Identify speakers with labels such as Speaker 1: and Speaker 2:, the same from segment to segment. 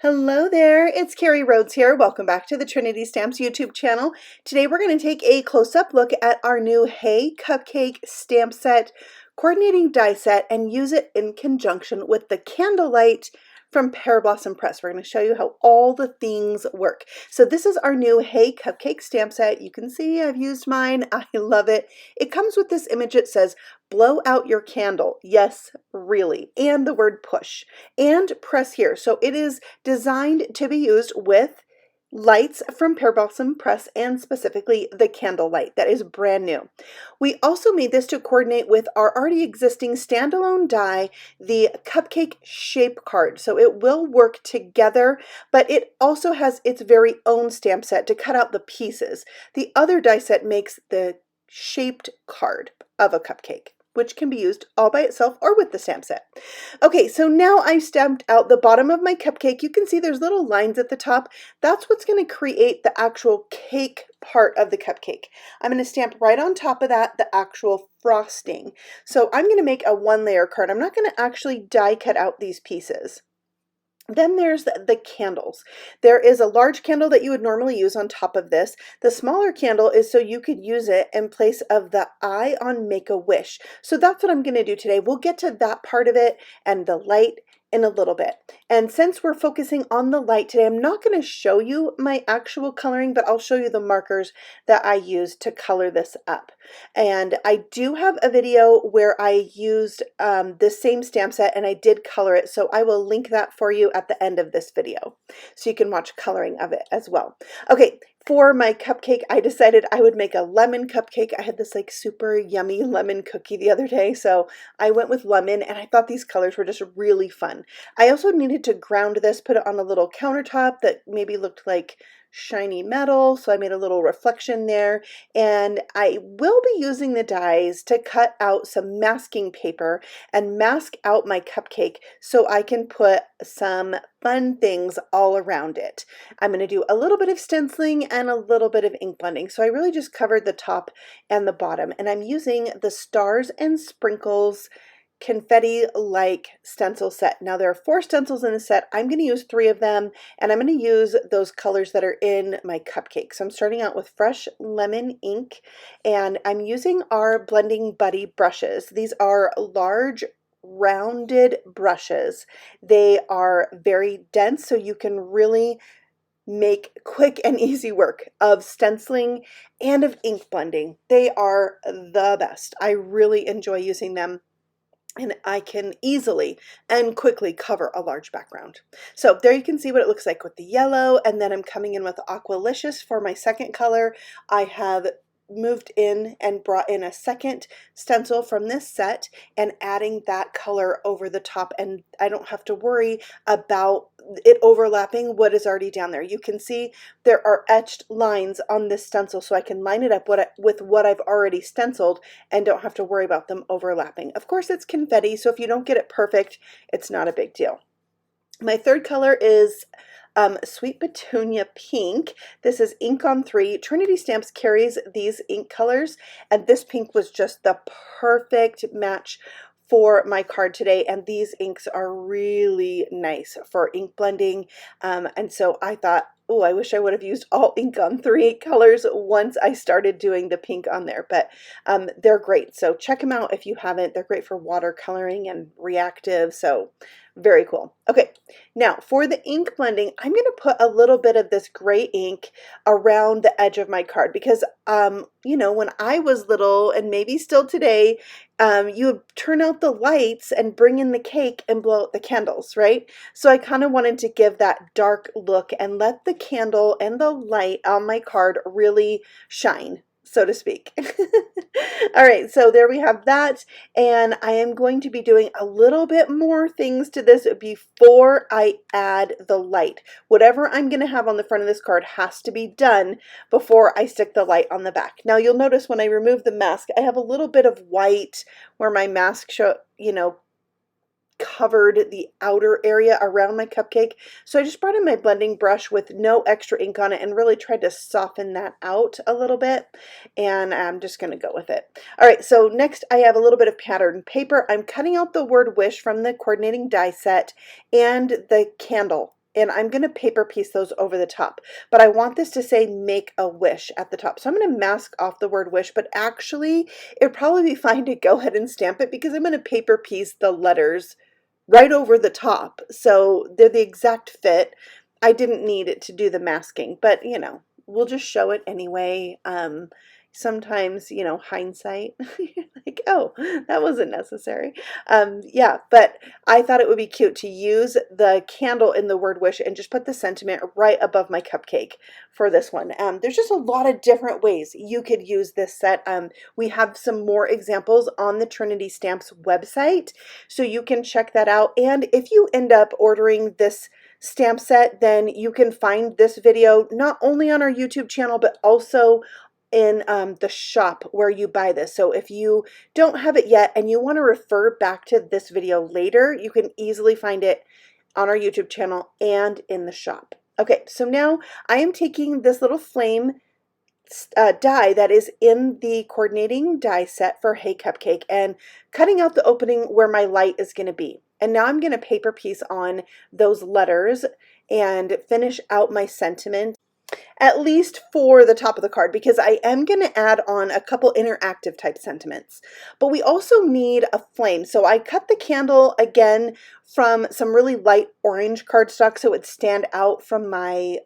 Speaker 1: Hello there, it's Carrie Rhodes here. Welcome back to the Trinity Stamps YouTube channel. Today we're going to take a close-up look at our new Hey Cupcake Stamp Set Coordinating Die Set and use it in conjunction with the Candlelight from Pear Blossom Press. We're going to show you how all the things work. So this is our new Hey Cupcake Stamp Set. You can see I've used mine. I love it. It comes with this image. It says, blow out your candle. Yes, really. And the word push. And press here. So it is designed to be used with lights from Pear Blossom Press and specifically the Candlelight that is brand new. We also made this to coordinate with our already existing standalone die, the Cupcake Shape Card. So it will work together, but it also has its very own stamp set to cut out the pieces. The other die set makes the shaped card of a cupcake, which can be used all by itself or with the stamp set. Okay, so now I've stamped out the bottom of my cupcake. You can see there's little lines at the top. That's what's going to create the actual cake part of the cupcake. I'm going to stamp right on top of that the actual frosting. So I'm going to make a one-layer card. I'm not going to actually die cut out these pieces. Then there's the candles. There is a large candle that you would normally use on top of this. The smaller candle is so you could use it in place of the eye on Make-A-Wish. So that's what I'm going to do today. We'll get to that part of it and the light in a little bit. And since we're focusing on the light today, I'm not going to show you my actual coloring, but I'll show you the markers that I used to color this up. And I do have a video where I used this same stamp set and I did color it, so I will link that for you at the end of this video so you can watch coloring of it as well. Okay, for my cupcake, I decided I would make a lemon cupcake. I had this like super yummy lemon cookie the other day, so I went with lemon and I thought these colors were just really fun. I also needed to ground this, put it on a little countertop that maybe looked like shiny metal, so I made a little reflection there, and I will be using the dies to cut out some masking paper and mask out my cupcake so I can put some fun things all around it. I'm going to do a little bit of stenciling and a little bit of ink blending, so I really just covered the top and the bottom, and I'm using the Stars and Sprinkles confetti-like stencil set. Now there are 4 stencils in the set. I'm going to use 3 of them, and I'm going to use those colors that are in my cupcake. So I'm starting out with fresh lemon ink, and I'm using our Blending Buddy brushes. These are large rounded brushes. They are very dense, so you can really make quick and easy work of stenciling and of ink blending. They are the best. I really enjoy using them, and I can easily and quickly cover a large background. So there you can see what it looks like with the yellow, and then I'm coming in with Aqualicious for my second color. I have moved in and brought in a second stencil from this set and adding that color over the top, and I don't have to worry about it overlapping what is already down there. You can see there are etched lines on this stencil, so I can line it up with what I've already stenciled and don't have to worry about them overlapping. Of course, it's confetti, so if you don't get it perfect, it's not a big deal. My third color is Sweet Petunia Pink. This is ink on 3. Trinity Stamps carries these ink colors, and this pink was just the perfect match for my card today, and these inks are really nice for ink blending, and so I thought, oh, I wish I would have used all ink on 3 colors once I started doing the pink on there, but they're great, so check them out if you haven't. They're great for watercoloring and reactive, so very cool. Okay, now for the ink blending, I'm going to put a little bit of this gray ink around the edge of my card because, you know, when I was little and maybe still today, you would turn out the lights and bring in the cake and blow out the candles, right? So I kind of wanted to give that dark look and let the candle and the light on my card really shine, so to speak. All right, so there we have that, and I am going to be doing a little bit more things to this before I add the light. Whatever I'm going to have on the front of this card has to be done before I stick the light on the back. Now you'll notice when I remove the mask, I have a little bit of white where my mask covered the outer area around my cupcake. So I just brought in my blending brush with no extra ink on it and really tried to soften that out a little bit. And I'm just going to go with it. All right, so next I have a little bit of patterned paper. I'm cutting out the word wish from the coordinating die set and the candle and I'm going to paper piece those over the top. But I want this to say make a wish at the top. So I'm going to mask off the word wish, but actually it'd probably be fine to go ahead and stamp it because I'm going to paper piece the letters right over the top. So they're the exact fit. I didn't need it to do the masking, but you know, we'll just show it anyway. Sometimes, you know, hindsight, like, oh, that wasn't necessary. Yeah, but I thought it would be cute to use the candle in the word wish and just put the sentiment right above my cupcake for this one. There's just a lot of different ways you could use this set. We have some more examples on the Trinity Stamps website, so you can check that out. And if you end up ordering this stamp set, then you can find this video not only on our YouTube channel, but also in the shop where you buy this. So if you don't have it yet and you want to refer back to this video later, you can easily find it on our YouTube channel and in the shop. Okay, so now I am taking this little flame die that is in the coordinating die set for Hey Cupcake and cutting out the opening where my light is going to be. And now I'm going to paper piece on those letters and finish out my sentiment, at least for the top of the card, because I am going to add on a couple interactive type sentiments. But we also need a flame. So I cut the candle again from some really light orange cardstock so it would stand out from my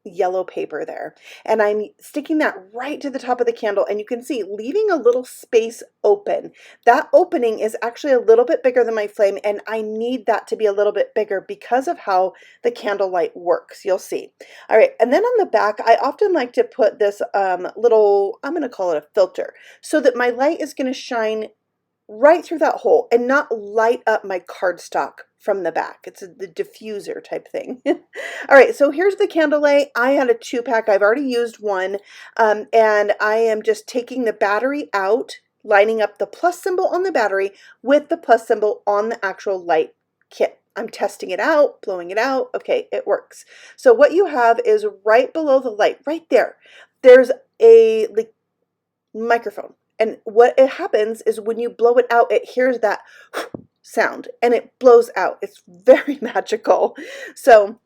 Speaker 1: yellow paper there, and I'm sticking that right to the top of the candle, and you can see leaving a little space open. That opening is actually a little bit bigger than my flame, and I need that to be a little bit bigger because of how the candle light works. You'll see. All right, and then on the back I often like to put this little, I'm going to call it a filter, so that my light is going to shine right through that hole and not light up my cardstock from the back. It's the diffuser type thing. All right, so here's the candle light. I had a 2-pack. I've already used one, and I am just taking the battery out, lining up the plus symbol on the battery with the plus symbol on the actual light kit. I'm testing it out, blowing it out. Okay, it works. So what you have is right below the light, right there, there's a microphone. And what it happens is when you blow it out, it hears that sound and it blows out. It's very magical. So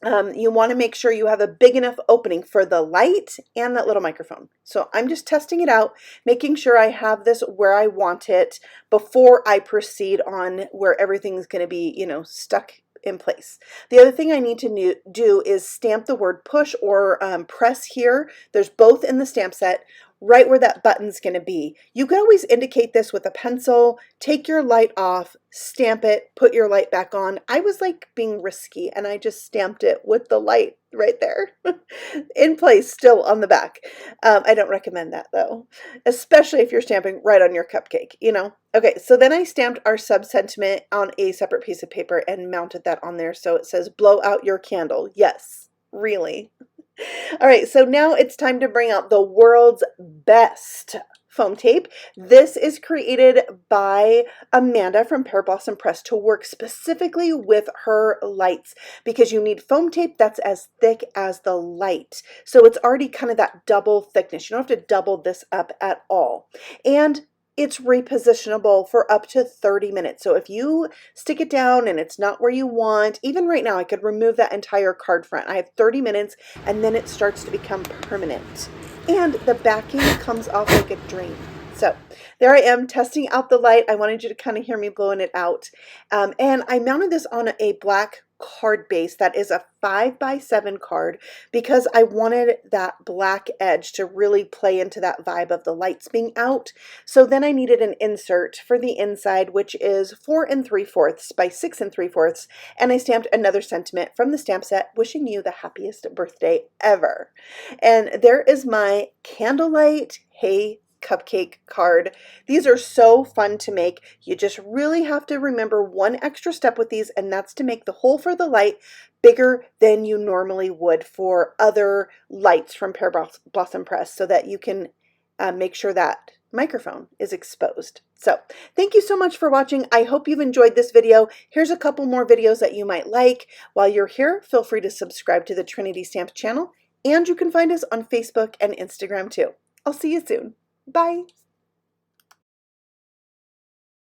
Speaker 1: you want to make sure you have a big enough opening for the light and that little microphone. So I'm just testing it out, making sure I have this where I want it before I proceed on where everything's going to be, you know, stuck in place. The other thing I need to do is stamp the word push or press here. There's both in the stamp set, right where that button's going to be. You can always indicate this with a pencil, take your light off, stamp it, put your light back on. I was like being risky and I just stamped it with the light right there in place still on the back. I don't recommend that though, especially if you're stamping right on your cupcake, you know. Okay, so then I stamped our sub-sentiment on a separate piece of paper and mounted that on there so it says blow out your candle. Yes, really. All right, so now it's time to bring out the world's best foam tape. This is created by Amanda from Pear Blossom Press to work specifically with her lights because you need foam tape that's as thick as the light. So it's already kind of that double thickness. You don't have to double this up at all. And it's repositionable for up to 30 minutes. So if you stick it down and it's not where you want, even right now, I could remove that entire card front. I have 30 minutes and then it starts to become permanent. And the backing comes off like a dream. So there I am testing out the light. I wanted you to kind of hear me blowing it out. And I mounted this on a black card base that is a 5x7 card because I wanted that black edge to really play into that vibe of the lights being out. So then I needed an insert for the inside, which is 4 3/4 by 6 3/4, and I stamped another sentiment from the stamp set, wishing you the happiest birthday ever. And there is my candlelight Hey Cupcake card. These are so fun to make. You just really have to remember one extra step with these, and that's to make the hole for the light bigger than you normally would for other lights from Pear Blossom Press so that you can make sure that microphone is exposed. So thank you so much for watching. I hope you've enjoyed this video. Here's a couple more videos that you might like. While you're here, feel free to subscribe to the Trinity Stamps channel, and you can find us on Facebook and Instagram too. I'll see you soon. Bye.